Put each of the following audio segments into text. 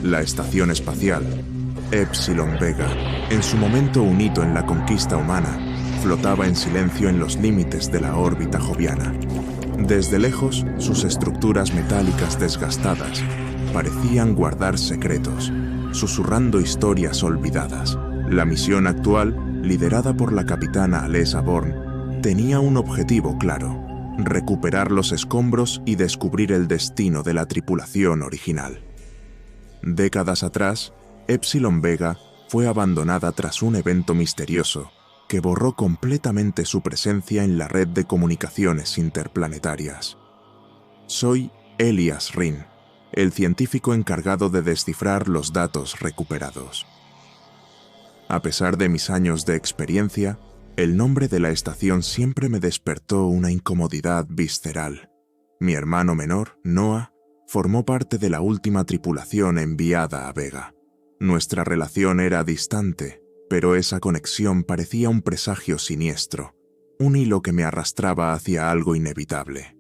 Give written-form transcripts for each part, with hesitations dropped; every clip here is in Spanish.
La estación espacial, Epsilon Vega, en su momento un hito en la conquista humana, flotaba en silencio en los límites de la órbita joviana. Desde lejos, sus estructuras metálicas desgastadas parecían guardar secretos, susurrando historias olvidadas. La misión actual, liderada por la capitana Alessa Born, tenía un objetivo claro: recuperar los escombros y descubrir el destino de la tripulación original. Décadas atrás, Epsilon Vega fue abandonada tras un evento misterioso que borró completamente su presencia en la red de comunicaciones interplanetarias. Soy Elias Rin, el científico encargado de descifrar los datos recuperados. A pesar de mis años de experiencia, el nombre de la estación siempre me despertó una incomodidad visceral. Mi hermano menor, Noah, formó parte de la última tripulación enviada a Vega. Nuestra relación era distante, pero esa conexión parecía un presagio siniestro, un hilo que me arrastraba hacia algo inevitable.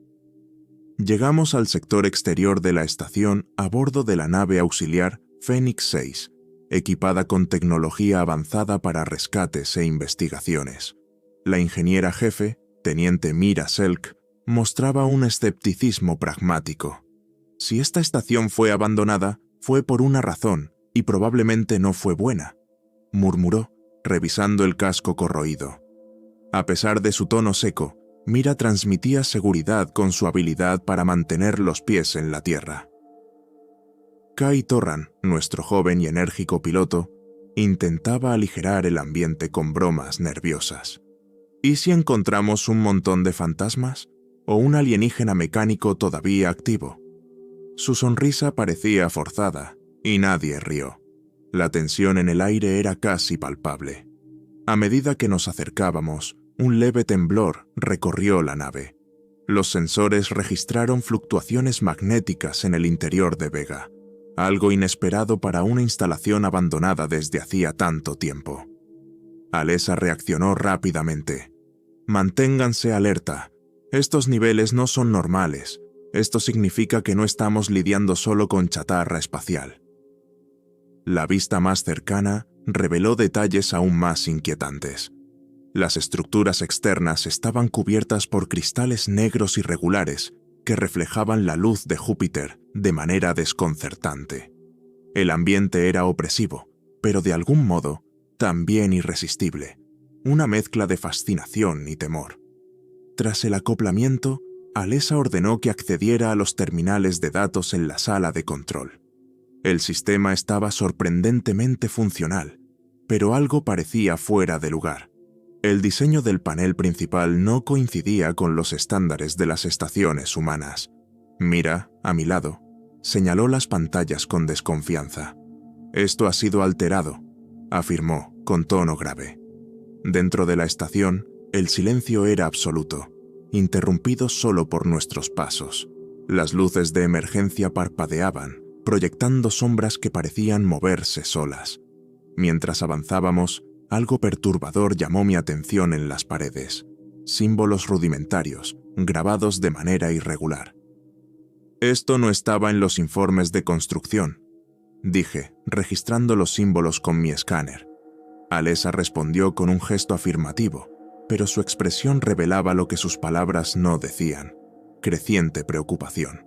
Llegamos al sector exterior de la estación a bordo de la nave auxiliar Phoenix 6, equipada con tecnología avanzada para rescates e investigaciones. La ingeniera jefe, teniente Mira Selk, mostraba un escepticismo pragmático. Si esta estación fue abandonada, fue por una razón, y probablemente no fue buena, murmuró, revisando el casco corroído. A pesar de su tono seco, Mira transmitía seguridad con su habilidad para mantener los pies en la tierra. Kai Torran, nuestro joven y enérgico piloto, intentaba aligerar el ambiente con bromas nerviosas. ¿Y si encontramos un montón de fantasmas? ¿O un alienígena mecánico todavía activo? Su sonrisa parecía forzada, y nadie rió. La tensión en el aire era casi palpable. A medida que nos acercábamos, un leve temblor recorrió la nave. Los sensores registraron fluctuaciones magnéticas en el interior de Vega, algo inesperado para una instalación abandonada desde hacía tanto tiempo. Alessa reaccionó rápidamente. «Manténganse alerta. Estos niveles no son normales. Esto significa que no estamos lidiando solo con chatarra espacial». La vista más cercana reveló detalles aún más inquietantes. Las estructuras externas estaban cubiertas por cristales negros irregulares que reflejaban la luz de Júpiter de manera desconcertante. El ambiente era opresivo, pero de algún modo también irresistible, una mezcla de fascinación y temor. Tras el acoplamiento, Alessa ordenó que accediera a los terminales de datos en la sala de control. El sistema estaba sorprendentemente funcional, pero algo parecía fuera de lugar. El diseño del panel principal no coincidía con los estándares de las estaciones humanas. Mira, a mi lado, señaló las pantallas con desconfianza. «Esto ha sido alterado», afirmó con tono grave. Dentro de la estación, el silencio era absoluto, interrumpido solo por nuestros pasos. Las luces de emergencia parpadeaban, proyectando sombras que parecían moverse solas. Mientras avanzábamos, algo perturbador llamó mi atención en las paredes. Símbolos rudimentarios, grabados de manera irregular. «Esto no estaba en los informes de construcción», dije, registrando los símbolos con mi escáner. Alessa respondió con un gesto afirmativo, pero su expresión revelaba lo que sus palabras no decían: creciente preocupación.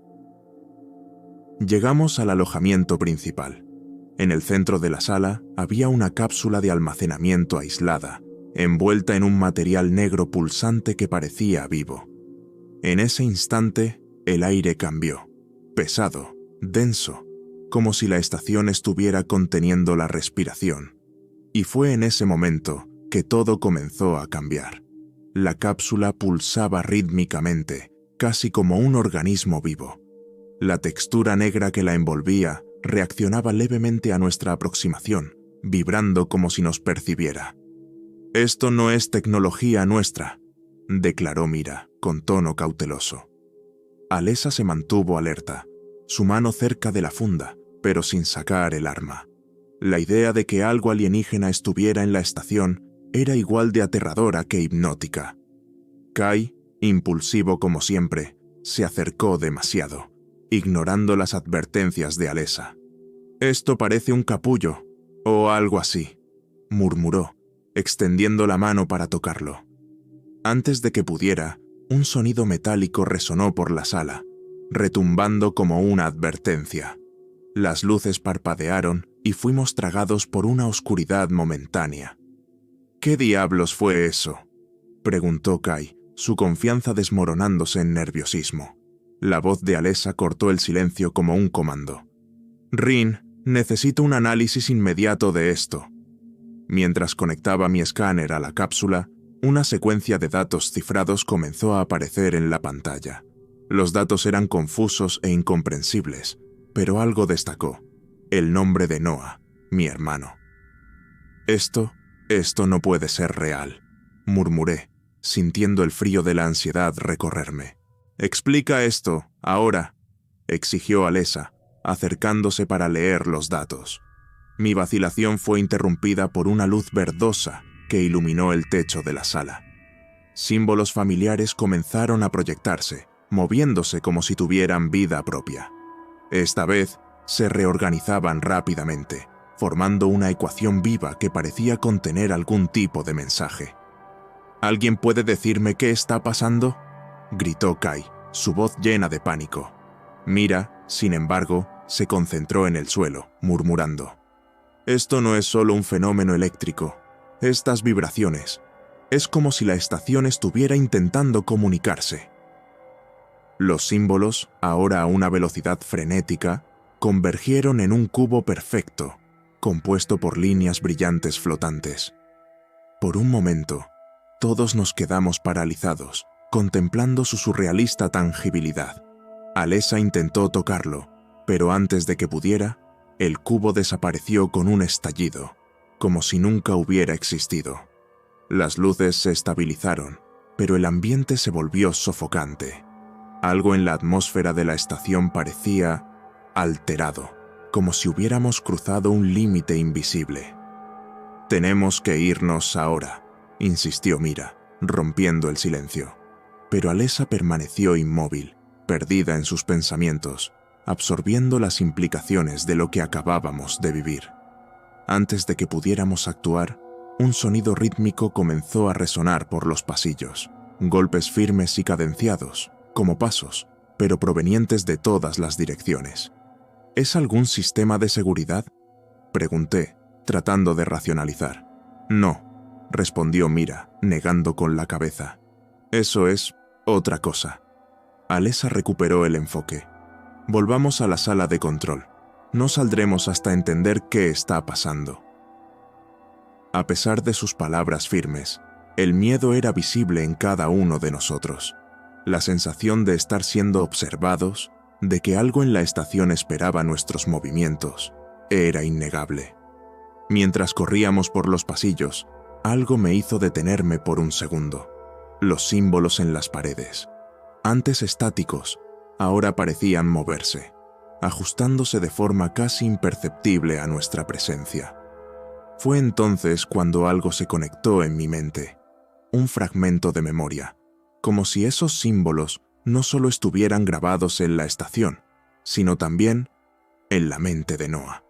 Llegamos al alojamiento principal. En el centro de la sala había una cápsula de almacenamiento aislada, envuelta en un material negro pulsante que parecía vivo. En ese instante, el aire cambió, pesado, denso, como si la estación estuviera conteniendo la respiración. Y fue en ese momento que todo comenzó a cambiar. La cápsula pulsaba rítmicamente, casi como un organismo vivo. La textura negra que la envolvía reaccionaba levemente a nuestra aproximación, vibrando como si nos percibiera. «Esto no es tecnología nuestra», declaró Mira, con tono cauteloso. Alessa se mantuvo alerta, su mano cerca de la funda, pero sin sacar el arma. La idea de que algo alienígena estuviera en la estación era igual de aterradora que hipnótica. Kai, impulsivo como siempre, se acercó demasiado, ignorando las advertencias de Alessa. Esto parece un capullo, o algo así, murmuró, extendiendo la mano para tocarlo. Antes de que pudiera, un sonido metálico resonó por la sala, retumbando como una advertencia. Las luces parpadearon y fuimos tragados por una oscuridad momentánea. ¿Qué diablos fue eso?, preguntó Kai, su confianza desmoronándose en nerviosismo. La voz de Alessa cortó el silencio como un comando. «Rin, necesito un análisis inmediato de esto». Mientras conectaba mi escáner a la cápsula, una secuencia de datos cifrados comenzó a aparecer en la pantalla. Los datos eran confusos e incomprensibles, pero algo destacó: el nombre de Noah, mi hermano. Esto no puede ser real, murmuré, sintiendo el frío de la ansiedad recorrerme. «Explica esto, ahora», exigió Alessa, acercándose para leer los datos. Mi vacilación fue interrumpida por una luz verdosa que iluminó el techo de la sala. Símbolos familiares comenzaron a proyectarse, moviéndose como si tuvieran vida propia. Esta vez se reorganizaban rápidamente, formando una ecuación viva que parecía contener algún tipo de mensaje. «¿Alguien puede decirme qué está pasando?», gritó Kai, su voz llena de pánico. Mira, sin embargo, se concentró en el suelo, murmurando: «Esto no es solo un fenómeno eléctrico. Estas vibraciones. Es como si la estación estuviera intentando comunicarse». Los símbolos, ahora a una velocidad frenética, convergieron en un cubo perfecto, compuesto por líneas brillantes flotantes. Por un momento, todos nos quedamos paralizados, contemplando su surrealista tangibilidad. Alessa intentó tocarlo, pero antes de que pudiera, el cubo desapareció con un estallido, como si nunca hubiera existido. Las luces se estabilizaron, pero el ambiente se volvió sofocante. Algo en la atmósfera de la estación parecía alterado, como si hubiéramos cruzado un límite invisible. «Tenemos que irnos ahora», insistió Mira, rompiendo el silencio. Pero Alessa permaneció inmóvil, perdida en sus pensamientos, absorbiendo las implicaciones de lo que acabábamos de vivir. Antes de que pudiéramos actuar, un sonido rítmico comenzó a resonar por los pasillos, golpes firmes y cadenciados, como pasos, pero provenientes de todas las direcciones. «¿Es algún sistema de seguridad?», pregunté, tratando de racionalizar. «No», respondió Mira, negando con la cabeza. «Eso es otra cosa». Alessa recuperó el enfoque. «Volvamos a la sala de control. No saldremos hasta entender qué está pasando». A pesar de sus palabras firmes, el miedo era visible en cada uno de nosotros. La sensación de estar siendo observados, de que algo en la estación esperaba nuestros movimientos, era innegable. Mientras corríamos por los pasillos, algo me hizo detenerme por un segundo. Los símbolos en las paredes, antes estáticos, ahora parecían moverse, ajustándose de forma casi imperceptible a nuestra presencia. Fue entonces cuando algo se conectó en mi mente, un fragmento de memoria, como si esos símbolos no solo estuvieran grabados en la estación, sino también en la mente de Noah.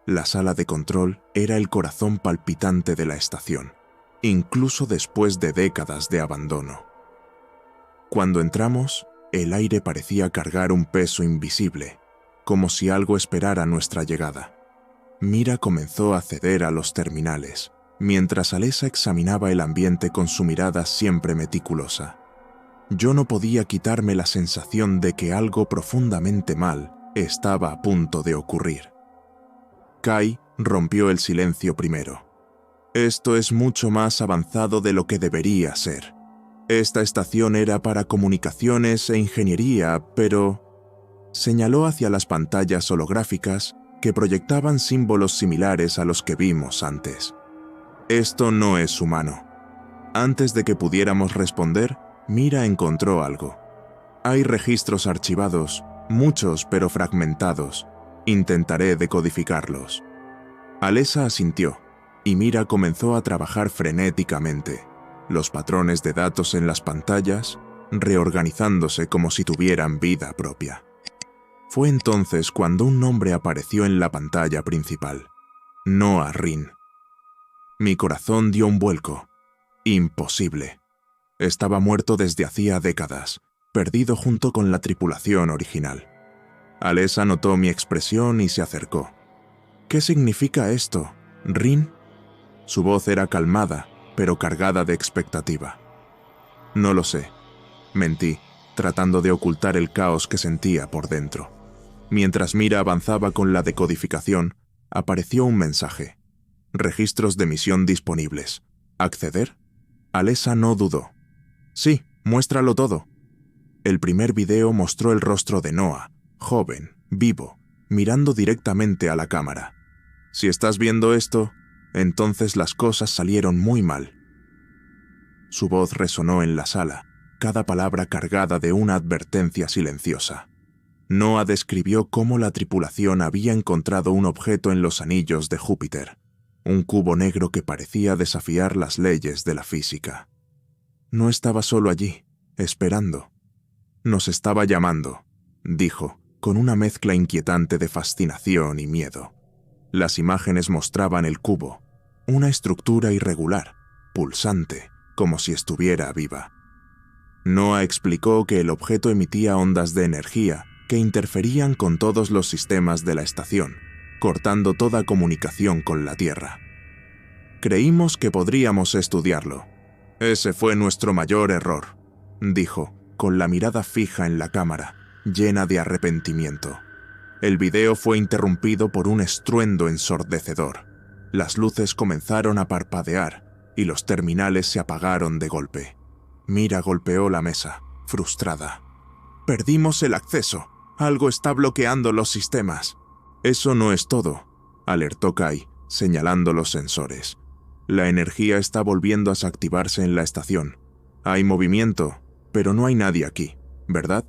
La sala de control era el corazón palpitante de la estación, incluso después de décadas de abandono. Cuando entramos, el aire parecía cargar un peso invisible, como si algo esperara nuestra llegada. Mira comenzó a ceder a los terminales, mientras Alessa examinaba el ambiente con su mirada siempre meticulosa. Yo no podía quitarme la sensación de que algo profundamente mal estaba a punto de ocurrir. Kai rompió el silencio primero. «Esto es mucho más avanzado de lo que debería ser. Esta estación era para comunicaciones e ingeniería, pero...» Señaló hacia las pantallas holográficas que proyectaban símbolos similares a los que vimos antes. «Esto no es humano». Antes de que pudiéramos responder, Mira encontró algo. «Hay registros archivados, muchos pero fragmentados. Intentaré decodificarlos». Alessa asintió, y Mira comenzó a trabajar frenéticamente, los patrones de datos en las pantallas reorganizándose como si tuvieran vida propia. Fue entonces cuando un nombre apareció en la pantalla principal. Noah Rin. Mi corazón dio un vuelco. Imposible. Estaba muerto desde hacía décadas, perdido junto con la tripulación original. Alessa notó mi expresión y se acercó. ¿Qué significa esto, Rin? Su voz era calmada, pero cargada de expectativa. No lo sé. Mentí, tratando de ocultar el caos que sentía por dentro. Mientras Mira avanzaba con la decodificación, apareció un mensaje. Registros de misión disponibles. ¿Acceder? Alessa no dudó. Sí, muéstralo todo. El primer video mostró el rostro de Noah, joven, vivo, mirando directamente a la cámara. Si estás viendo esto, entonces las cosas salieron muy mal. Su voz resonó en la sala, cada palabra cargada de una advertencia silenciosa. Noah describió cómo la tripulación había encontrado un objeto en los anillos de Júpiter, un cubo negro que parecía desafiar las leyes de la física. No estaba solo allí, esperando. Nos estaba llamando, dijo, con una mezcla inquietante de fascinación y miedo. Las imágenes mostraban el cubo, una estructura irregular, pulsante, como si estuviera viva. Noah explicó que el objeto emitía ondas de energía que interferían con todos los sistemas de la estación, cortando toda comunicación con la Tierra. Creímos que podríamos estudiarlo. Ese fue nuestro mayor error, dijo, con la mirada fija en la cámara, llena de arrepentimiento. El video fue interrumpido por un estruendo ensordecedor. Las luces comenzaron a parpadear y los terminales se apagaron de golpe. Mira golpeó la mesa, frustrada. «Perdimos el acceso. Algo está bloqueando los sistemas». «Eso no es todo», alertó Kai, señalando los sensores. «La energía está volviendo a activarse en la estación. Hay movimiento, pero no hay nadie aquí, ¿verdad?»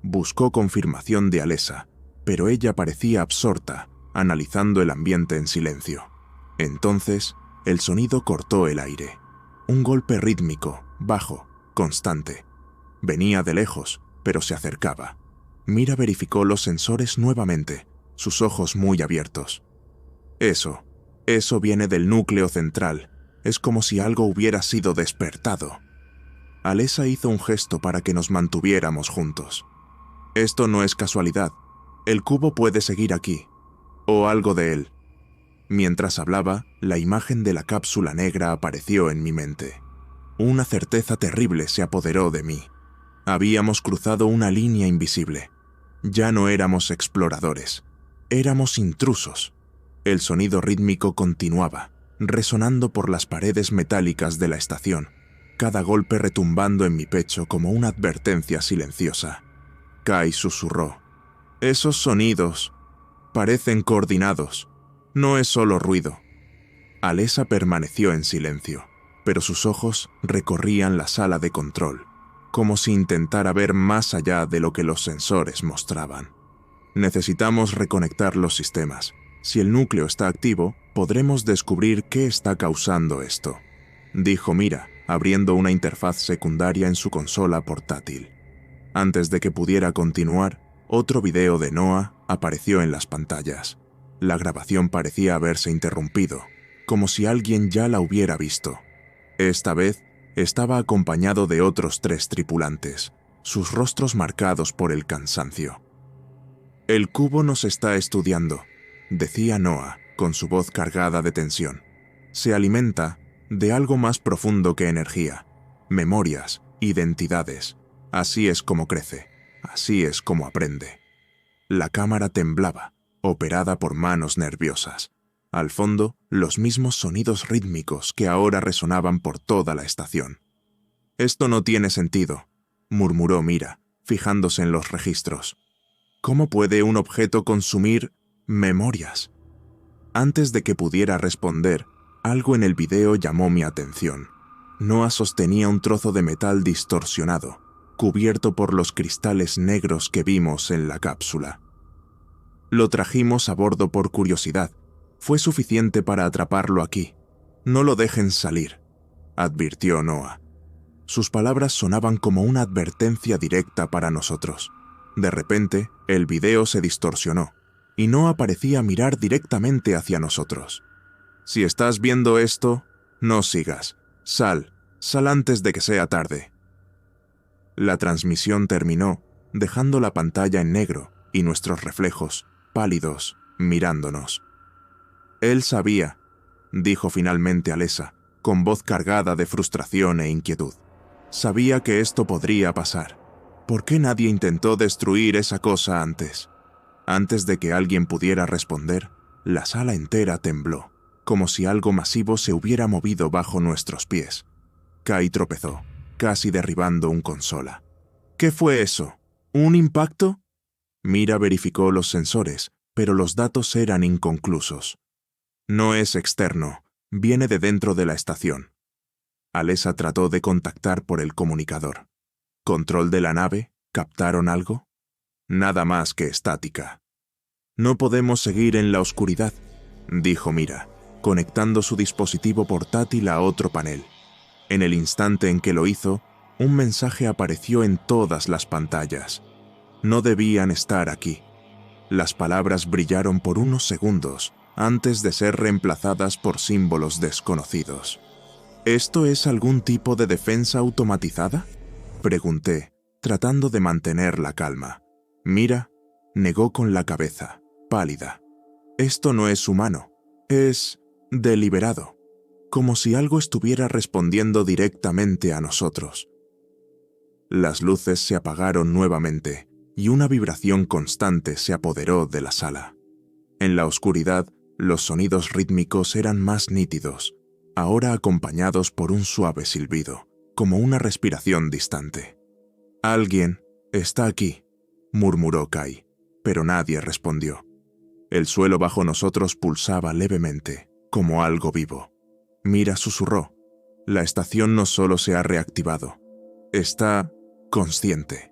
Buscó confirmación de Alessa, pero ella parecía absorta, analizando el ambiente en silencio. Entonces, el sonido cortó el aire. Un golpe rítmico, bajo, constante. Venía de lejos, pero se acercaba. Mira verificó los sensores nuevamente, sus ojos muy abiertos. Eso viene del núcleo central. Es como si algo hubiera sido despertado. Alessa hizo un gesto para que nos mantuviéramos juntos. Esto no es casualidad. El cubo puede seguir aquí. O algo de él. Mientras hablaba, la imagen de la cápsula negra apareció en mi mente. Una certeza terrible se apoderó de mí. Habíamos cruzado una línea invisible. Ya no éramos exploradores. Éramos intrusos. El sonido rítmico continuaba, resonando por las paredes metálicas de la estación, cada golpe retumbando en mi pecho como una advertencia silenciosa. Kai susurró. «Esos sonidos parecen coordinados. No es solo ruido». Alessa permaneció en silencio, pero sus ojos recorrían la sala de control, como si intentara ver más allá de lo que los sensores mostraban. «Necesitamos reconectar los sistemas. Si el núcleo está activo, podremos descubrir qué está causando esto», dijo Mira, abriendo una interfaz secundaria en su consola portátil. Antes de que pudiera continuar, otro video de Noah apareció en las pantallas. La grabación parecía haberse interrumpido, como si alguien ya la hubiera visto. Esta vez, estaba acompañado de otros 3 tripulantes, sus rostros marcados por el cansancio. «El cubo nos está estudiando», decía Noah, con su voz cargada de tensión. «Se alimenta de algo más profundo que energía, memorias, identidades. Así es como crece, así es como aprende». La cámara temblaba, operada por manos nerviosas. Al fondo, los mismos sonidos rítmicos que ahora resonaban por toda la estación. «Esto no tiene sentido», murmuró Mira, fijándose en los registros. «¿Cómo puede un objeto consumir memorias?» Antes de que pudiera responder, algo en el video llamó mi atención. Noah sostenía un trozo de metal distorsionado, cubierto por los cristales negros que vimos en la cápsula. «Lo trajimos a bordo por curiosidad. Fue suficiente para atraparlo aquí. No lo dejen salir», advirtió Noah. Sus palabras sonaban como una advertencia directa para nosotros. De repente, el video se distorsionó y no aparecía mirar directamente hacia nosotros. Si estás viendo esto, no sigas. Sal antes de que sea tarde. La transmisión terminó, dejando la pantalla en negro y nuestros reflejos, pálidos, mirándonos. Él sabía, dijo finalmente Alessa, con voz cargada de frustración e inquietud. Sabía que esto podría pasar. ¿Por qué nadie intentó destruir esa cosa antes? Antes de que alguien pudiera responder, la sala entera tembló, como si algo masivo se hubiera movido bajo nuestros pies. Kai tropezó, casi derribando un consola. ¿Qué fue eso? ¿Un impacto? Mira verificó los sensores, pero los datos eran inconclusos. No es externo, viene de dentro de la estación. Alessa trató de contactar por el comunicador. ¿Control de la nave? ¿Captaron algo? Nada más que estática. No podemos seguir en la oscuridad, dijo Mira, conectando su dispositivo portátil a otro panel. En el instante en que lo hizo, un mensaje apareció en todas las pantallas. No debían estar aquí. Las palabras brillaron por unos segundos antes de ser reemplazadas por símbolos desconocidos. ¿Esto es algún tipo de defensa automatizada?, pregunté, tratando de mantener la calma. Mira, negó con la cabeza, pálida. Esto no es humano, es deliberado, como si algo estuviera respondiendo directamente a nosotros. Las luces se apagaron nuevamente y una vibración constante se apoderó de la sala. En la oscuridad, los sonidos rítmicos eran más nítidos, ahora acompañados por un suave silbido, como una respiración distante. «Alguien está aquí», murmuró Kai, pero nadie respondió. El suelo bajo nosotros pulsaba levemente, como algo vivo. Mira susurró. La estación no solo se ha reactivado, está consciente.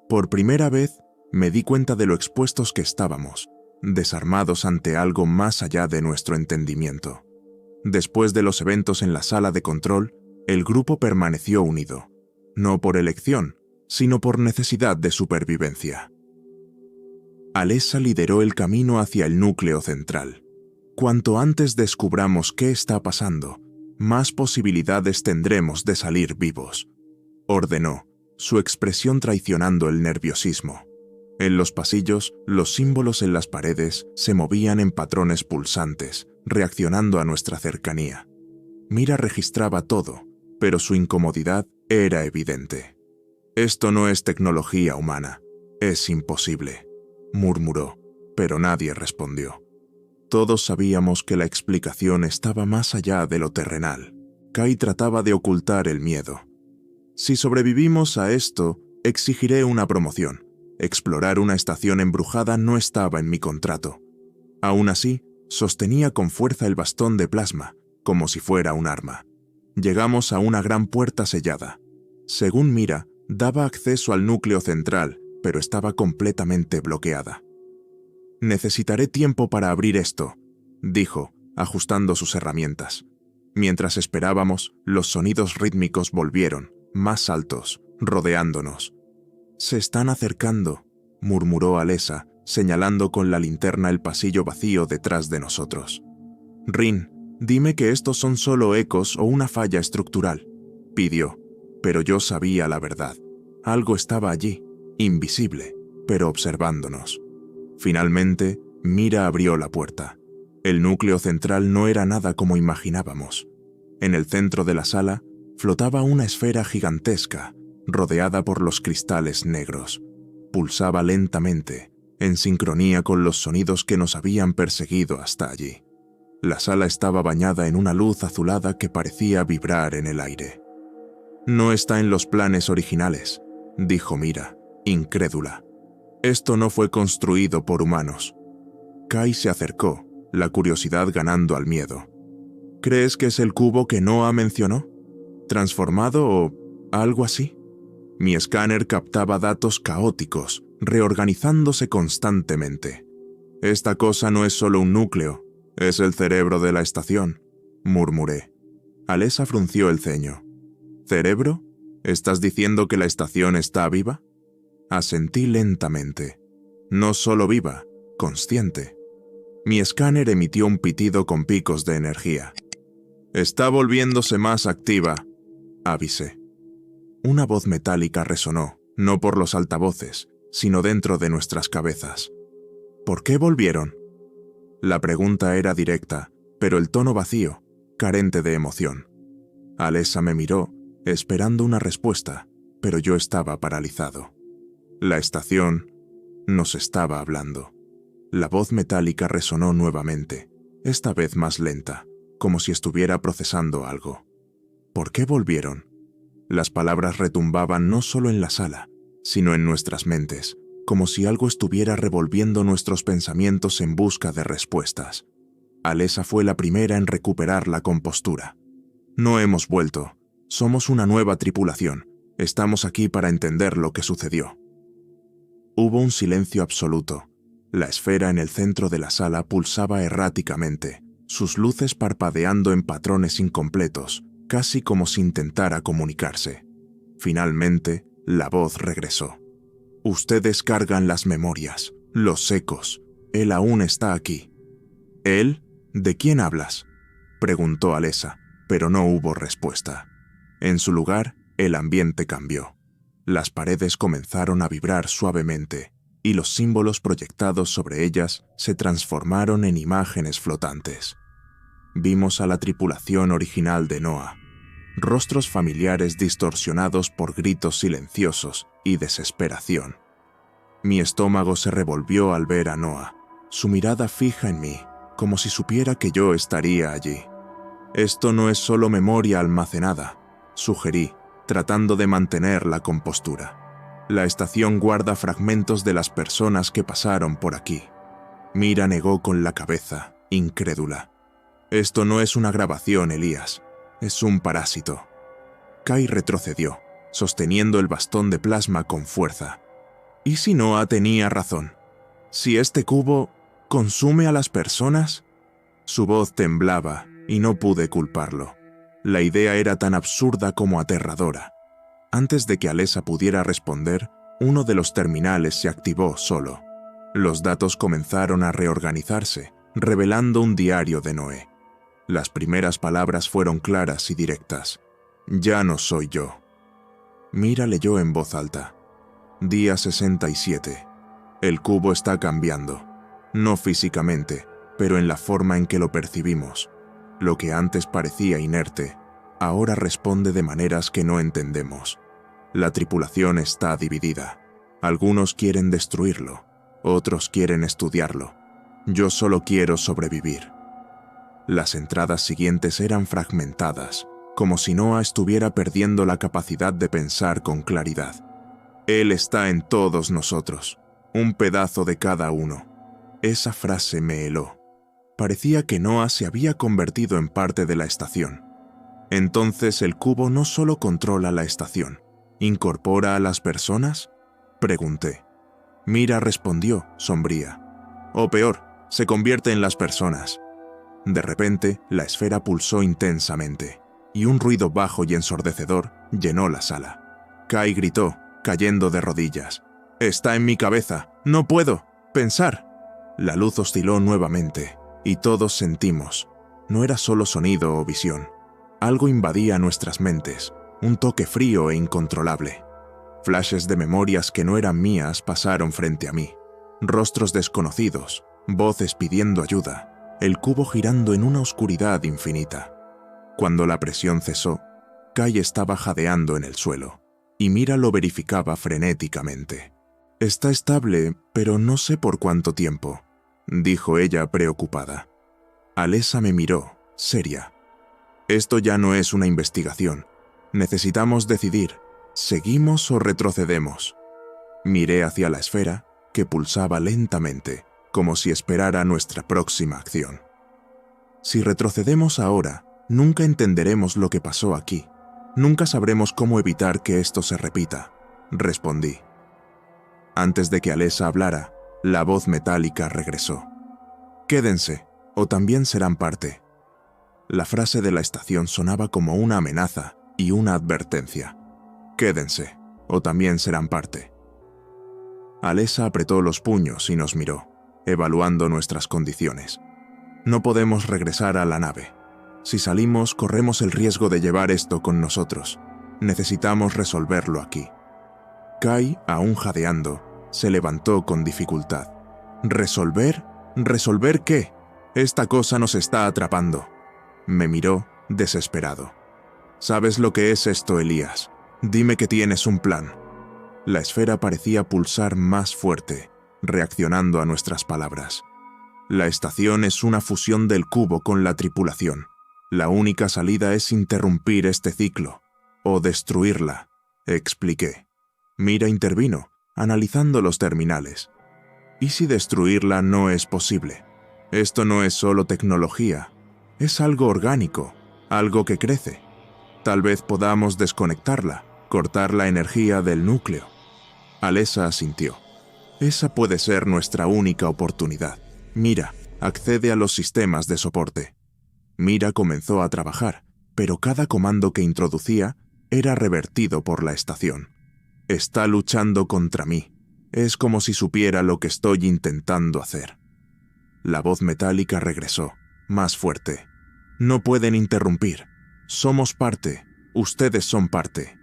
Por primera vez me di cuenta de lo expuestos que estábamos, desarmados ante algo más allá de nuestro entendimiento. Después de los eventos en la sala de control, el grupo permaneció unido, no por elección, sino por necesidad de supervivencia. Alessa lideró el camino hacia el núcleo central. Cuanto antes descubramos qué está pasando, más posibilidades tendremos de salir vivos, ordenó, su expresión traicionando el nerviosismo. En los pasillos, los símbolos en las paredes se movían en patrones pulsantes, reaccionando a nuestra cercanía. Mira registraba todo, pero su incomodidad era evidente. «Esto no es tecnología humana, es imposible», murmuró, pero nadie respondió. Todos sabíamos que la explicación estaba más allá de lo terrenal. Kai trataba de ocultar el miedo. «Si sobrevivimos a esto, exigiré una promoción. Explorar una estación embrujada no estaba en mi contrato». Aún así, sostenía con fuerza el bastón de plasma, como si fuera un arma. Llegamos a una gran puerta sellada. Según Mira, daba acceso al núcleo central, pero estaba completamente bloqueada. «Necesitaré tiempo para abrir esto», dijo, ajustando sus herramientas. Mientras esperábamos, los sonidos rítmicos volvieron, más altos, rodeándonos. «Se están acercando», murmuró Alessa, señalando con la linterna el pasillo vacío detrás de nosotros. «Rin, dime que estos son solo ecos o una falla estructural», pidió, pero yo sabía la verdad. Algo estaba allí, invisible, pero observándonos. Finalmente, Mira abrió la puerta. El núcleo central no era nada como imaginábamos. En el centro de la sala flotaba una esfera gigantesca, rodeada por los cristales negros. Pulsaba lentamente, en sincronía con los sonidos que nos habían perseguido hasta allí. La sala estaba bañada en una luz azulada que parecía vibrar en el aire. «No está en los planes originales», dijo Mira, incrédula. «Esto no fue construido por humanos». Kai se acercó, la curiosidad ganando al miedo. «¿Crees que es el cubo que Noah mencionó? ¿Transformado o algo así?» Mi escáner captaba datos caóticos, reorganizándose constantemente. «Esta cosa no es solo un núcleo, es el cerebro de la estación», murmuré. Alessa frunció el ceño. «¿Cerebro? ¿Estás diciendo que la estación está viva?» Asentí lentamente. No solo viva, consciente. Mi escáner emitió un pitido con picos de energía. «Está volviéndose más activa», avisé. Una voz metálica resonó, no por los altavoces, sino dentro de nuestras cabezas. ¿Por qué volvieron? La pregunta era directa, pero el tono vacío, carente de emoción. Alessa me miró, esperando una respuesta, pero yo estaba paralizado. La estación nos estaba hablando. La voz metálica resonó nuevamente, esta vez más lenta, como si estuviera procesando algo. ¿Por qué volvieron? Las palabras retumbaban no solo en la sala, sino en nuestras mentes, como si algo estuviera revolviendo nuestros pensamientos en busca de respuestas. Alessa fue la primera en recuperar la compostura. No hemos vuelto. Somos una nueva tripulación. Estamos aquí para entender lo que sucedió. Hubo un silencio absoluto. La esfera en el centro de la sala pulsaba erráticamente, sus luces parpadeando en patrones incompletos, casi como si intentara comunicarse. Finalmente, la voz regresó. «Ustedes cargan las memorias, los ecos. Él aún está aquí». «¿Él? ¿De quién hablas?», preguntó Alessa, pero no hubo respuesta. En su lugar, el ambiente cambió. Las paredes comenzaron a vibrar suavemente, y los símbolos proyectados sobre ellas se transformaron en imágenes flotantes. Vimos a la tripulación original de Noah, rostros familiares distorsionados por gritos silenciosos y desesperación. Mi estómago se revolvió al ver a Noah, su mirada fija en mí, como si supiera que yo estaría allí. «Esto no es solo memoria almacenada», sugerí, tratando de mantener la compostura. «La estación guarda fragmentos de las personas que pasaron por aquí». Mira negó con la cabeza, incrédula. «Esto no es una grabación, Elías. Es un parásito». Kai retrocedió, sosteniendo el bastón de plasma con fuerza. ¿Y si Noah tenía razón? ¿Si este cubo consume a las personas? Su voz temblaba y no pude culparlo. La idea era tan absurda como aterradora. Antes de que Alessa pudiera responder, uno de los terminales se activó solo. Los datos comenzaron a reorganizarse, revelando un diario de Noé. Las primeras palabras fueron claras y directas. «Ya no soy yo». Mira leyó en voz alta. «Día 67. El cubo está cambiando. No físicamente, pero en la forma en que lo percibimos. Lo que antes parecía inerte, ahora responde de maneras que no entendemos. La tripulación está dividida. Algunos quieren destruirlo, otros quieren estudiarlo. Yo solo quiero sobrevivir». Las entradas siguientes eran fragmentadas, como si Noah estuviera perdiendo la capacidad de pensar con claridad. «Él está en todos nosotros, un pedazo de cada uno». Esa frase me heló. Parecía que Noah se había convertido en parte de la estación. «¿Entonces el cubo no solo controla la estación, incorpora a las personas?», pregunté. Mira respondió, sombría. «O peor, se convierte en las personas». De repente, la esfera pulsó intensamente, y un ruido bajo y ensordecedor llenó la sala. Kai gritó, cayendo de rodillas. «Está en mi cabeza. No puedo pensar». La luz osciló nuevamente, y todos sentimos. No era solo sonido o visión. Algo invadía nuestras mentes, un toque frío e incontrolable. Flashes de memorias que no eran mías pasaron frente a mí. Rostros desconocidos, voces pidiendo ayuda, el cubo girando en una oscuridad infinita. Cuando la presión cesó, Kai estaba jadeando en el suelo, y Mira lo verificaba frenéticamente. «Está estable, pero no sé por cuánto tiempo», dijo ella preocupada. Alessa me miró, seria. «Esto ya no es una investigación. Necesitamos decidir, ¿seguimos o retrocedemos?». Miré hacia la esfera, que pulsaba lentamente, como si esperara nuestra próxima acción. «Si retrocedemos ahora, nunca entenderemos lo que pasó aquí. Nunca sabremos cómo evitar que esto se repita», respondí. Antes de que Alessa hablara, la voz metálica regresó. «Quédense, o también serán parte». La frase de la estación sonaba como una amenaza y una advertencia. «Quédense, o también serán parte». Alessa apretó los puños y nos miró, evaluando nuestras condiciones. No podemos regresar a la nave. Si salimos, corremos el riesgo de llevar esto con nosotros. Necesitamos resolverlo aquí. Kai, aún jadeando, se levantó con dificultad. ¿Resolver? ¿Resolver qué? Esta cosa nos está atrapando. Me miró, desesperado. ¿Sabes lo que es esto, Elías? Dime que tienes un plan. La esfera parecía pulsar más fuerte, reaccionando a nuestras palabras. La estación es una fusión del cubo con la tripulación. La única salida es interrumpir este ciclo, o destruirla, expliqué. Mira intervino, analizando los terminales. ¿Y si destruirla no es posible? Esto no es solo tecnología, es algo orgánico, algo que crece. Tal vez podamos desconectarla, cortar la energía del núcleo. Alessa asintió. Esa puede ser nuestra única oportunidad. Mira, accede a los sistemas de soporte. Mira comenzó a trabajar, pero cada comando que introducía era revertido por la estación. Está luchando contra mí. Es como si supiera lo que estoy intentando hacer. La voz metálica regresó, más fuerte. No pueden interrumpir. Somos parte. Ustedes son parte.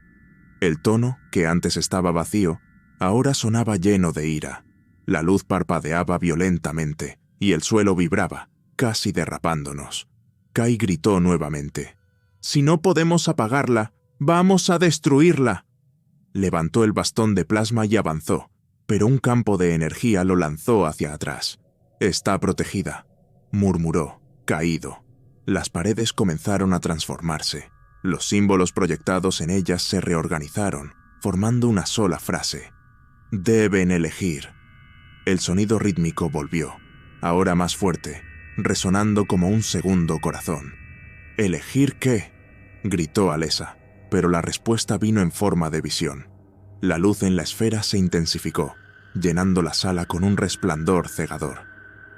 El tono, que antes estaba vacío, ahora sonaba lleno de ira. La luz parpadeaba violentamente y el suelo vibraba, casi derrapándonos. Kai gritó nuevamente. «Si no podemos apagarla, vamos a destruirla». Levantó el bastón de plasma y avanzó, pero un campo de energía lo lanzó hacia atrás. «Está protegida», murmuró, caído. Las paredes comenzaron a transformarse. Los símbolos proyectados en ellas se reorganizaron, formando una sola frase. «Deben elegir». El sonido rítmico volvió, ahora más fuerte, resonando como un segundo corazón. «¿Elegir qué?», gritó Alessa, pero la respuesta vino en forma de visión. La luz en la esfera se intensificó, llenando la sala con un resplandor cegador.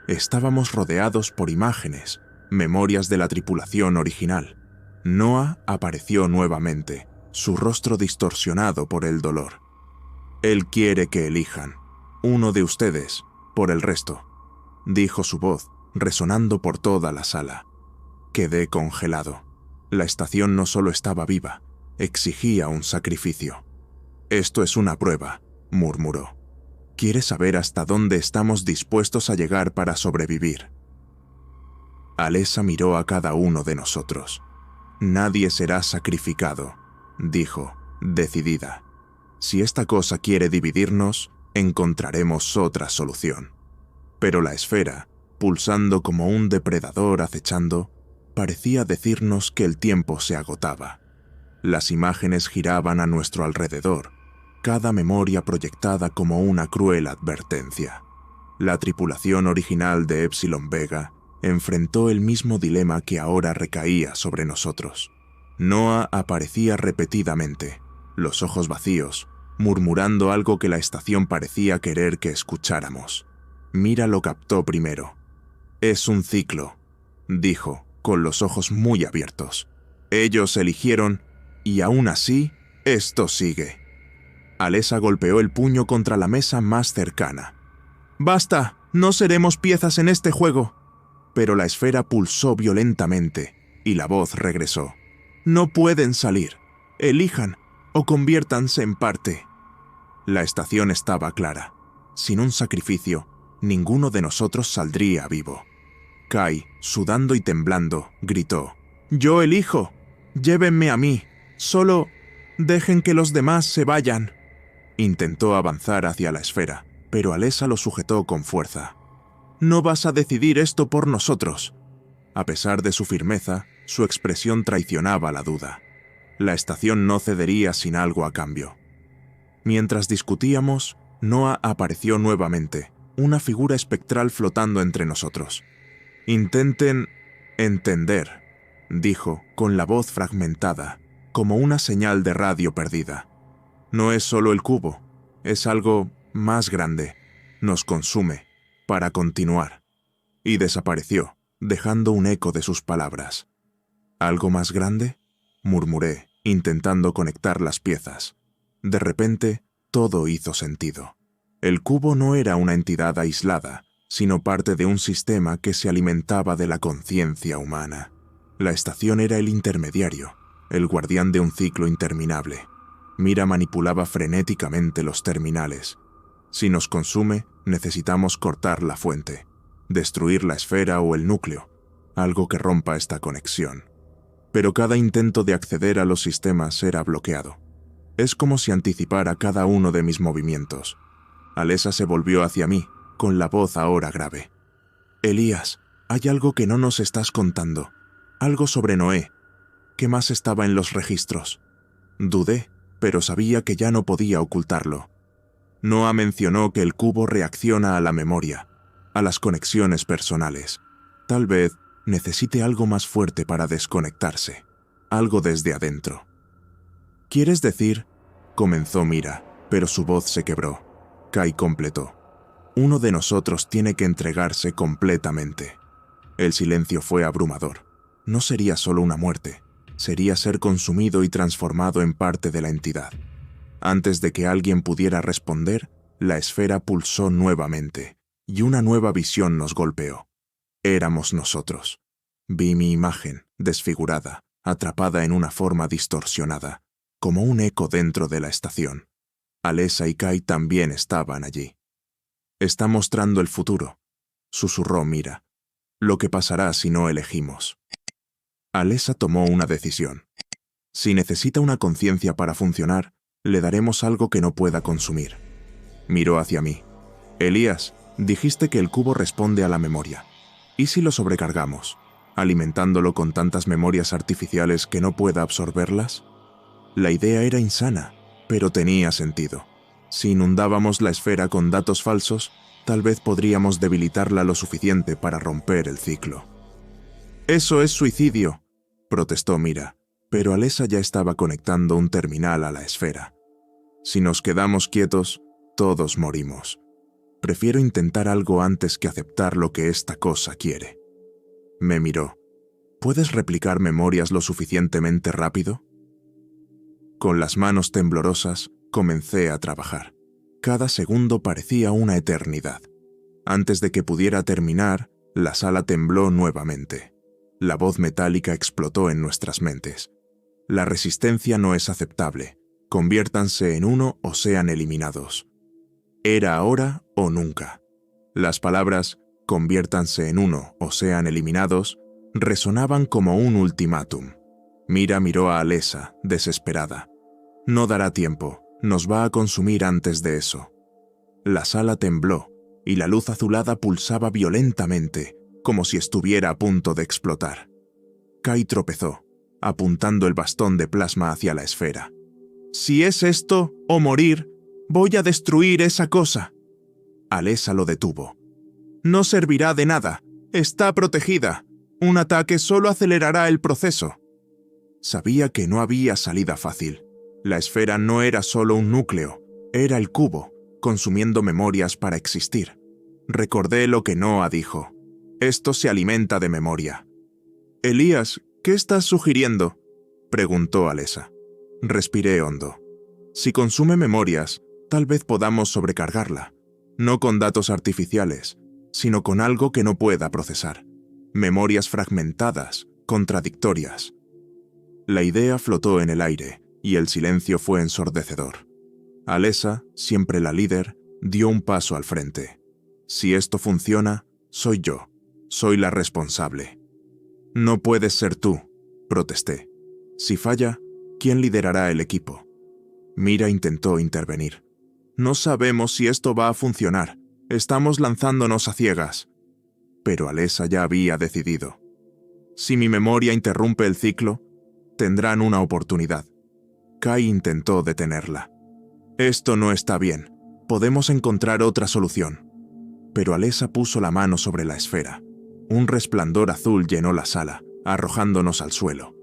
Estábamos rodeados por imágenes, memorias de la tripulación original. Noah apareció nuevamente, su rostro distorsionado por el dolor. «Él quiere que elijan. Uno de ustedes, por el resto», dijo su voz, resonando por toda la sala. Quedé congelado. La estación no solo estaba viva, exigía un sacrificio. «Esto es una prueba», murmuró. «Quiere saber hasta dónde estamos dispuestos a llegar para sobrevivir». Alessa miró a cada uno de nosotros. «Nadie será sacrificado», dijo, decidida. «Si esta cosa quiere dividirnos, encontraremos otra solución». Pero la esfera, pulsando como un depredador acechando, parecía decirnos que el tiempo se agotaba. Las imágenes giraban a nuestro alrededor, cada memoria proyectada como una cruel advertencia. La tripulación original de Epsilon Vega enfrentó el mismo dilema que ahora recaía sobre nosotros. Noah aparecía repetidamente, los ojos vacíos, murmurando algo que la estación parecía querer que escucháramos. Mira lo captó primero. «Es un ciclo», dijo, con los ojos muy abiertos. «Ellos eligieron, y aún así, esto sigue». Alessa golpeó el puño contra la mesa más cercana. «¡Basta! No seremos piezas en este juego». Pero la esfera pulsó violentamente, y la voz regresó. «No pueden salir. Elijan, o conviértanse en parte». La estación estaba clara. Sin un sacrificio, ninguno de nosotros saldría vivo. Kai, sudando y temblando, gritó. «¡Yo elijo! ¡Llévenme a mí! Solo dejen que los demás se vayan». Intentó avanzar hacia la esfera, pero Alessa lo sujetó con fuerza. «No vas a decidir esto por nosotros». A pesar de su firmeza, su expresión traicionaba la duda. La estación no cedería sin algo a cambio. Mientras discutíamos, Noah apareció nuevamente, una figura espectral flotando entre nosotros. «Intenten entender», dijo, con la voz fragmentada, como una señal de radio perdida. «No es solo el cubo, es algo más grande. Nos consume, para continuar». Y desapareció, dejando un eco de sus palabras. «¿Algo más grande?», murmuré, intentando conectar las piezas. De repente, todo hizo sentido. El cubo no era una entidad aislada, sino parte de un sistema que se alimentaba de la conciencia humana. La estación era el intermediario, el guardián de un ciclo interminable. Mira manipulaba frenéticamente los terminales. Si nos consume, necesitamos cortar la fuente, destruir la esfera o el núcleo, algo que rompa esta conexión. Pero cada intento de acceder a los sistemas era bloqueado. Es como si anticipara cada uno de mis movimientos. Alessa se volvió hacia mí, con la voz ahora grave. «Elías, hay algo que no nos estás contando. Algo sobre Noé. ¿Qué más estaba en los registros?» Dudé, pero sabía que ya no podía ocultarlo. Noah mencionó que el cubo reacciona a la memoria, a las conexiones personales. Tal vez necesite algo más fuerte para desconectarse, algo desde adentro. «¿Quieres decir?» comenzó Mira, pero su voz se quebró. Kai completó. «Uno de nosotros tiene que entregarse completamente». El silencio fue abrumador. No sería solo una muerte, sería ser consumido y transformado en parte de la entidad. Antes de que alguien pudiera responder, la esfera pulsó nuevamente, y una nueva visión nos golpeó. Éramos nosotros. Vi mi imagen, desfigurada, atrapada en una forma distorsionada, como un eco dentro de la estación. Alessa y Kai también estaban allí. «Está mostrando el futuro», susurró Mira. «Lo que pasará si no elegimos». Alessa tomó una decisión. Si necesita una conciencia para funcionar, le daremos algo que no pueda consumir. Miró hacia mí. «Elías, dijiste que el cubo responde a la memoria. ¿Y si lo sobrecargamos, alimentándolo con tantas memorias artificiales que no pueda absorberlas?» La idea era insana, pero tenía sentido. Si inundábamos la esfera con datos falsos, tal vez podríamos debilitarla lo suficiente para romper el ciclo. «Eso es suicidio», protestó Mira, pero Alessa ya estaba conectando un terminal a la esfera. «Si nos quedamos quietos, todos morimos. Prefiero intentar algo antes que aceptar lo que esta cosa quiere». Me miró. «¿Puedes replicar memorias lo suficientemente rápido?» Con las manos temblorosas, comencé a trabajar. Cada segundo parecía una eternidad. Antes de que pudiera terminar, la sala tembló nuevamente. La voz metálica explotó en nuestras mentes. «La resistencia no es aceptable. Conviértanse en uno o sean eliminados». Era ahora o nunca. Las palabras «conviértanse en uno o sean eliminados» resonaban como un ultimátum. Mira miró a Alessa, desesperada. «No dará tiempo, nos va a consumir antes de eso». La sala tembló, y la luz azulada pulsaba violentamente, como si estuviera a punto de explotar. Kai tropezó, apuntando el bastón de plasma hacia la esfera. «Si es esto, o morir, voy a destruir esa cosa». Alessa lo detuvo. «No servirá de nada, está protegida. Un ataque solo acelerará el proceso». Sabía que no había salida fácil. La esfera no era solo un núcleo, era el cubo, consumiendo memorias para existir. Recordé lo que Noah dijo. Esto se alimenta de memoria. «Elías, ¿qué estás sugiriendo?», preguntó Alessa. Respiré hondo. Si consume memorias, tal vez podamos sobrecargarla. No con datos artificiales, sino con algo que no pueda procesar. Memorias fragmentadas, contradictorias. La idea flotó en el aire, y el silencio fue ensordecedor. Alessa, siempre la líder, dio un paso al frente. «Si esto funciona, soy yo. Soy la responsable». «No puedes ser tú», protesté. «Si falla, ¿quién liderará el equipo?». Mira intentó intervenir. «No sabemos si esto va a funcionar. Estamos lanzándonos a ciegas». Pero Alessa ya había decidido. «Si mi memoria interrumpe el ciclo, tendrán una oportunidad». Kai intentó detenerla. «Esto no está bien. Podemos encontrar otra solución». Pero Alessa puso la mano sobre la esfera. Un resplandor azul llenó la sala, arrojándonos al suelo.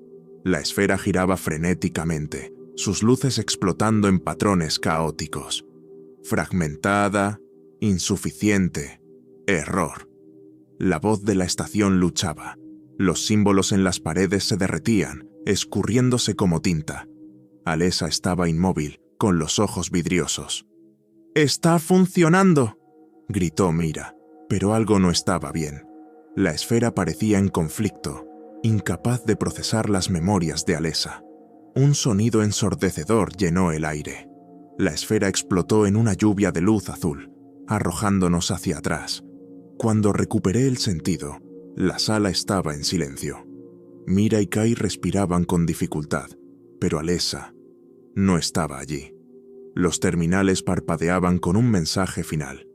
La esfera giraba frenéticamente, sus luces explotando en patrones caóticos. Fragmentada, insuficiente, error. La voz de la estación luchaba. Los símbolos en las paredes se derretían, escurriéndose como tinta. Alessa estaba inmóvil, con los ojos vidriosos. ¡Está funcionando!, gritó Mira, pero algo no estaba bien. La esfera parecía en conflicto, incapaz de procesar las memorias de Alessa. Un sonido ensordecedor llenó el aire. La esfera explotó en una lluvia de luz azul, arrojándonos hacia atrás. Cuando recuperé el sentido, la sala estaba en silencio. Mira y Kai respiraban con dificultad, pero Alessa no estaba allí. Los terminales parpadeaban con un mensaje final.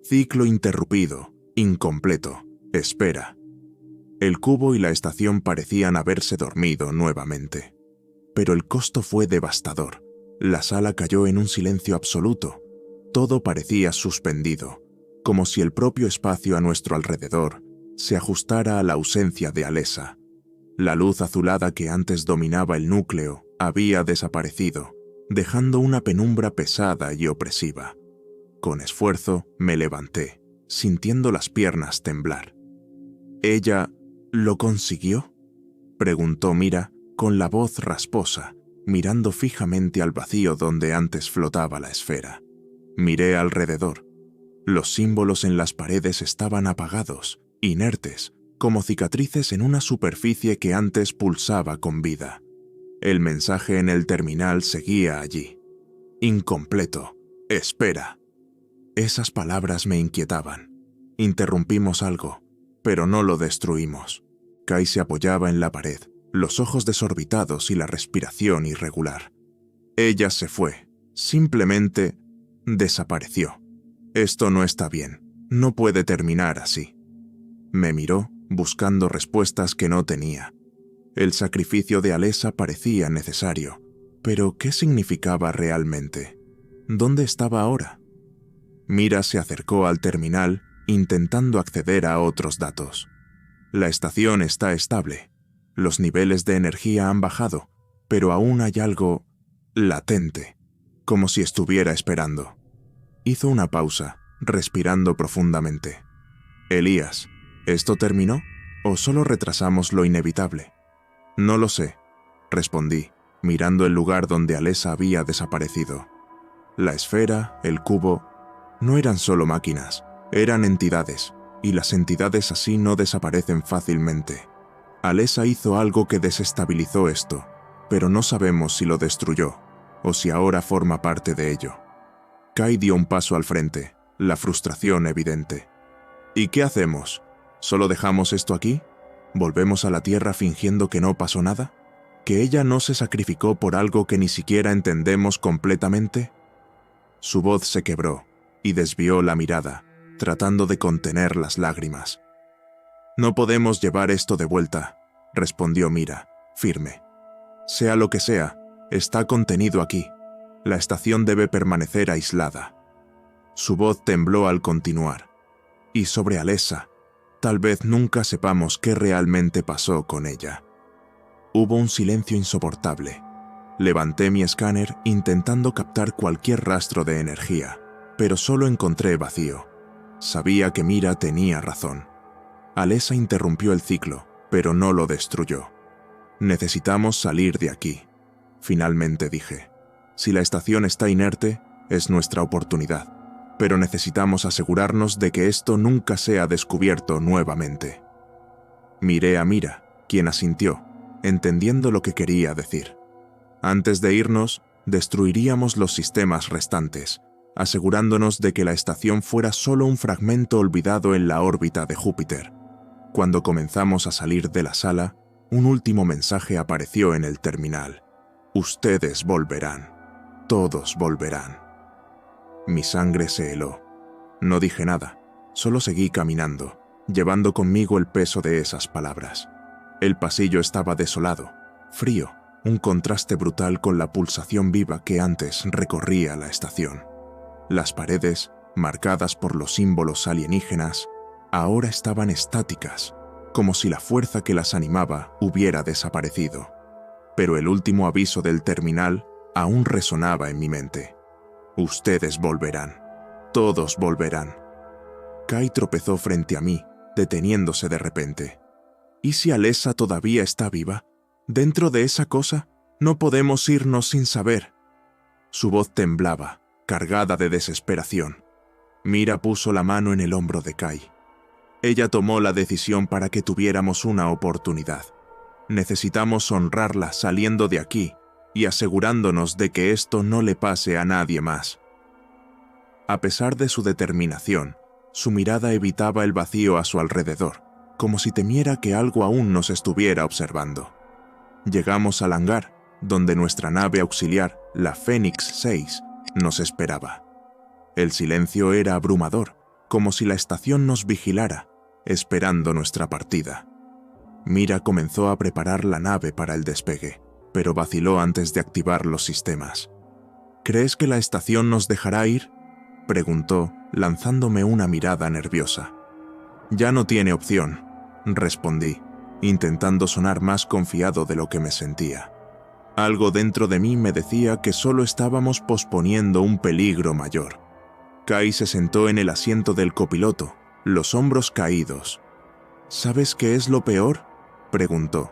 Ciclo interrumpido, incompleto, espera. El cubo y la estación parecían haberse dormido nuevamente. Pero el costo fue devastador. La sala cayó en un silencio absoluto. Todo parecía suspendido, como si el propio espacio a nuestro alrededor se ajustara a la ausencia de Alessa. La luz azulada que antes dominaba el núcleo había desaparecido, dejando una penumbra pesada y opresiva. Con esfuerzo me levanté, sintiendo las piernas temblar. ¿Ella lo consiguió?, preguntó Mira con la voz rasposa, mirando fijamente al vacío donde antes flotaba la esfera. Miré alrededor. Los símbolos en las paredes estaban apagados, inertes, como cicatrices en una superficie que antes pulsaba con vida. El mensaje en el terminal seguía allí. Incompleto. Espera. Esas palabras me inquietaban. Interrumpimos algo, pero no lo destruimos. Kai se apoyaba en la pared, los ojos desorbitados y la respiración irregular. Ella se fue. Simplemente desapareció. Esto no está bien. No puede terminar así. Me miró, buscando respuestas que no tenía. El sacrificio de Alessa parecía necesario, pero ¿qué significaba realmente? ¿Dónde estaba ahora? Mira se acercó al terminal, intentando acceder a otros datos. La estación está estable. Los niveles de energía han bajado, pero aún hay algo latente, como si estuviera esperando. Hizo una pausa, respirando profundamente. Elías, ¿esto terminó o solo retrasamos lo inevitable? No lo sé, respondí, mirando el lugar donde Alessa había desaparecido. La esfera, el cubo, no eran solo máquinas, eran entidades, y las entidades así no desaparecen fácilmente. Alessa hizo algo que desestabilizó esto, pero no sabemos si lo destruyó, o si ahora forma parte de ello. Kai dio un paso al frente, la frustración evidente. ¿Y qué hacemos? ¿Solo dejamos esto aquí? ¿Volvemos a la Tierra fingiendo que no pasó nada? ¿Que ella no se sacrificó por algo que ni siquiera entendemos completamente? Su voz se quebró y desvió la mirada, tratando de contener las lágrimas. No podemos llevar esto de vuelta, respondió Mira, firme. Sea lo que sea, está contenido aquí. La estación debe permanecer aislada. Su voz tembló al continuar. Y sobre Alessa, tal vez nunca sepamos qué realmente pasó con ella. Hubo un silencio insoportable. Levanté mi escáner intentando captar cualquier rastro de energía, pero solo encontré vacío. Sabía que Mira tenía razón. Alessa interrumpió el ciclo, pero no lo destruyó. Necesitamos salir de aquí, finalmente dije. Si la estación está inerte, es nuestra oportunidad, pero necesitamos asegurarnos de que esto nunca sea descubierto nuevamente. Miré a Mira, quien asintió, entendiendo lo que quería decir. Antes de irnos, destruiríamos los sistemas restantes, asegurándonos de que la estación fuera solo un fragmento olvidado en la órbita de Júpiter. Cuando comenzamos a salir de la sala, un último mensaje apareció en el terminal. Ustedes volverán. Todos volverán. Mi sangre se heló. No dije nada, solo seguí caminando, llevando conmigo el peso de esas palabras. El pasillo estaba desolado, frío, un contraste brutal con la pulsación viva que antes recorría la estación. Las paredes, marcadas por los símbolos alienígenas, ahora estaban estáticas, como si la fuerza que las animaba hubiera desaparecido. Pero el último aviso del terminal aún resonaba en mi mente. Ustedes volverán. Todos volverán. Kai tropezó frente a mí, deteniéndose de repente. ¿Y si Alessa todavía está viva? Dentro de esa cosa, no podemos irnos sin saber. Su voz temblaba, cargada de desesperación. Mira puso la mano en el hombro de Kai. Ella tomó la decisión para que tuviéramos una oportunidad. Necesitamos honrarla saliendo de aquí y asegurándonos de que esto no le pase a nadie más. A pesar de su determinación, su mirada evitaba el vacío a su alrededor, como si temiera que algo aún nos estuviera observando. Llegamos al hangar, donde nuestra nave auxiliar, la Fénix 6, nos esperaba. El silencio era abrumador, como si la estación nos vigilara, esperando nuestra partida. Mira comenzó a preparar la nave para el despegue, pero vaciló antes de activar los sistemas. ¿Crees que la estación nos dejará ir?, preguntó, lanzándome una mirada nerviosa. Ya no tiene opción, respondí, intentando sonar más confiado de lo que me sentía. Algo dentro de mí me decía que solo estábamos posponiendo un peligro mayor. Kai se sentó en el asiento del copiloto, los hombros caídos. ¿Sabes qué es lo peor?, preguntó.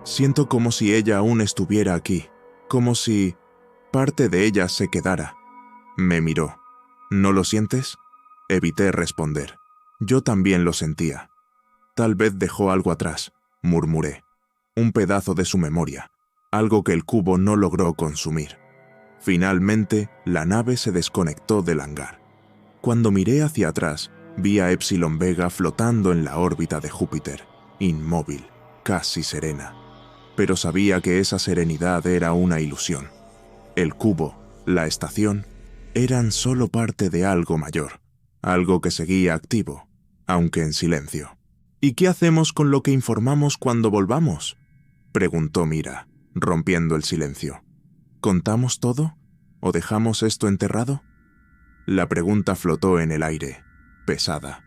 Siento como si ella aún estuviera aquí, como si parte de ella se quedara. Me miró. ¿No lo sientes?, evité responder. Yo también lo sentía. Tal vez dejó algo atrás, murmuré. Un pedazo de su memoria, algo que el cubo no logró consumir. Finalmente, la nave se desconectó del hangar. Cuando miré hacia atrás, vi a Epsilon Vega flotando en la órbita de Júpiter, inmóvil, casi serena. Pero sabía que esa serenidad era una ilusión. El cubo, la estación, eran solo parte de algo mayor, algo que seguía activo, aunque en silencio. ¿Y qué hacemos con lo que informamos cuando volvamos?, preguntó Mira, rompiendo el silencio. ¿Contamos todo? ¿O dejamos esto enterrado? La pregunta flotó en el aire, pesada.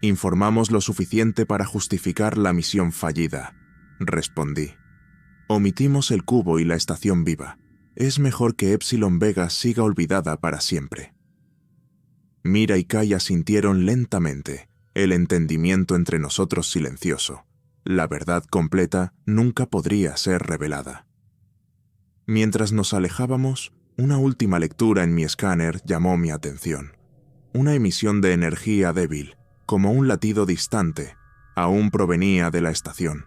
Informamos lo suficiente para justificar la misión fallida, respondí. Omitimos el cubo y la estación viva. Es mejor que Epsilon Vega siga olvidada para siempre. Mira y Kai asintieron lentamente, el entendimiento entre nosotros silencioso. La verdad completa nunca podría ser revelada. Mientras nos alejábamos, una última lectura en mi escáner llamó mi atención. Una emisión de energía débil, como un latido distante, aún provenía de la estación.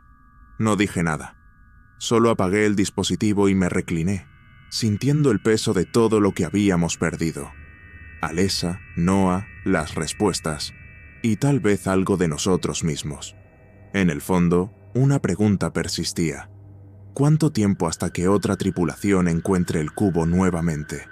No dije nada. Solo apagué el dispositivo y me recliné, sintiendo el peso de todo lo que habíamos perdido. Alessa, Noah, las respuestas, y tal vez algo de nosotros mismos. En el fondo, una pregunta persistía. ¿Cuánto tiempo hasta que otra tripulación encuentre el cubo nuevamente?